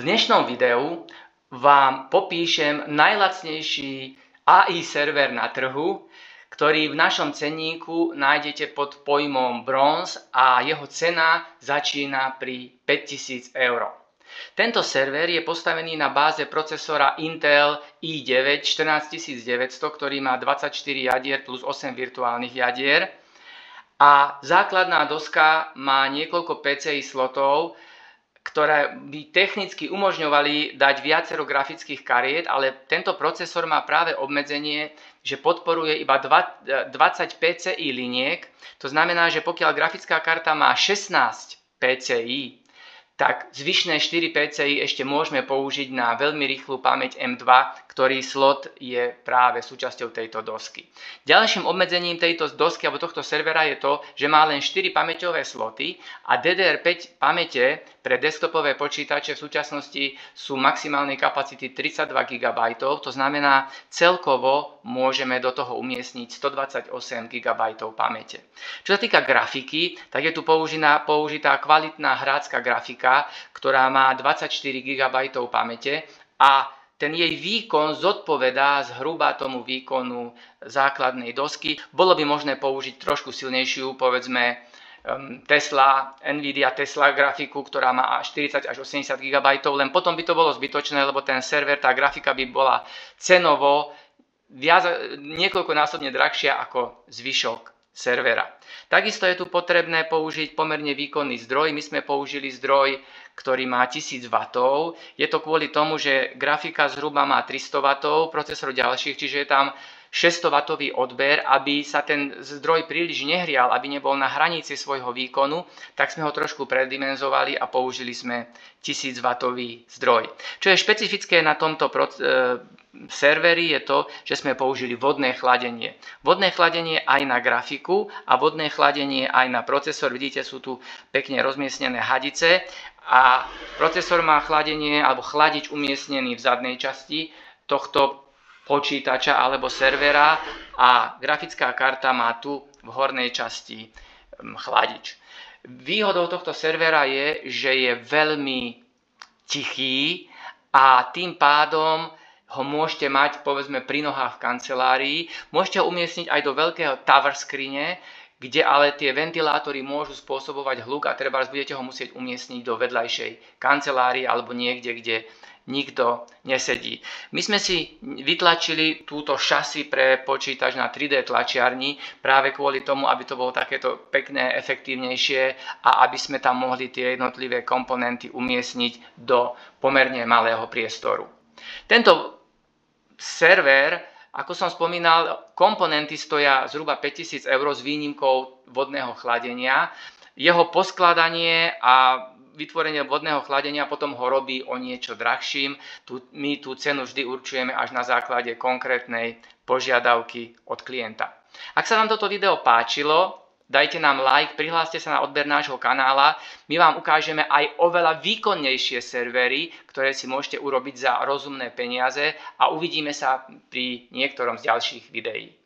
dnešnom videu vám popíšem najlacnejší AI server na trhu, ktorý v našom cenníku nájdete pod pojmom Bronze a jeho cena začína pri 5000 eur. Tento server je postavený na báze procesora Intel i9 14900, ktorý má 24 jadier plus 8 virtuálnych jadier. A základná doska má niekoľko PCI slotov, ktoré by technicky umožňovali dať viacero grafických kariet, ale tento procesor má práve obmedzenie, že podporuje iba 20 PCI liniek. To znamená, že pokiaľ grafická karta má 16 PCI, tak zvyšné 4 PCI ešte môžeme použiť na veľmi rýchlu pamäť M2, ktorý slot je práve súčasťou tejto dosky. Ďalším obmedzením tejto dosky alebo tohto servera je to, že má len 4 pamäťové sloty a DDR5 pamäte pre desktopové počítače v súčasnosti sú maximálnej kapacity 32 GB, to znamená celkovo môžeme do toho umiestniť 128 GB pamäte. Čo sa týka grafiky, tak je tu použitá kvalitná hrácka grafika, ktorá má 24 GB pamäte a ten jej výkon zodpovedá zhruba tomu výkonu základnej dosky. Bolo by možné použiť trošku silnejšiu, povedzme Nvidia Tesla grafiku, ktorá má 40 až 80 GB, len potom by to bolo zbytočné, lebo ten server, tá grafika by bola cenovo niekoľkonásobne drahšia ako zvyšok servera. Takisto je tu potrebné použiť pomerne výkonný zdroj. My sme použili zdroj, ktorý má 1000 W. Je to kvôli tomu, že grafika zhruba má 300 W, procesor ďalších, čiže je tam 600 W odber. Aby sa ten zdroj príliš nehrial, aby nebol na hranici svojho výkonu, tak sme ho trošku predimenzovali a použili sme 1000 W zdroj. Čo je špecifické na tomto serveri je to, že sme použili vodné chladenie. Vodné chladenie aj na grafiku a vodné chladenie aj na procesor. Vidíte, sú tu pekne rozmiestnené hadice a procesor má chladenie alebo chladič umiestnený v zadnej časti tohto počítača alebo servera a grafická karta má tu v hornej časti chladič. Výhodou tohto servera je, že je veľmi tichý a tým pádom ho môžete mať povedzme pri nohách v kancelárii. Môžete ho umiestniť aj do veľkého tower screene, kde ale tie ventilátory môžu spôsobovať hluk a trebárs budete ho musieť umiestniť do vedľajšej kancelárie alebo niekde, kde nikto nesedí. My sme si vytlačili túto šasi pre počítač na 3D tlačiarni práve kvôli tomu, aby to bolo takéto pekné, efektívnejšie a aby sme tam mohli tie jednotlivé komponenty umiestniť do pomerne malého priestoru. Tento server, ako som spomínal, komponenty stoja zhruba 5000 eur s výnimkou vodného chladenia. Jeho poskladanie a vytvorenie vodného chladenia potom ho robí o niečo drahším. My tú cenu vždy určujeme až na základe konkrétnej požiadavky od klienta. Ak sa vám toto video páčilo, dajte nám like, prihláste sa na odber nášho kanála. My vám ukážeme aj oveľa výkonnejšie servery, ktoré si môžete urobiť za rozumné peniaze a uvidíme sa pri niektorom z ďalších videí.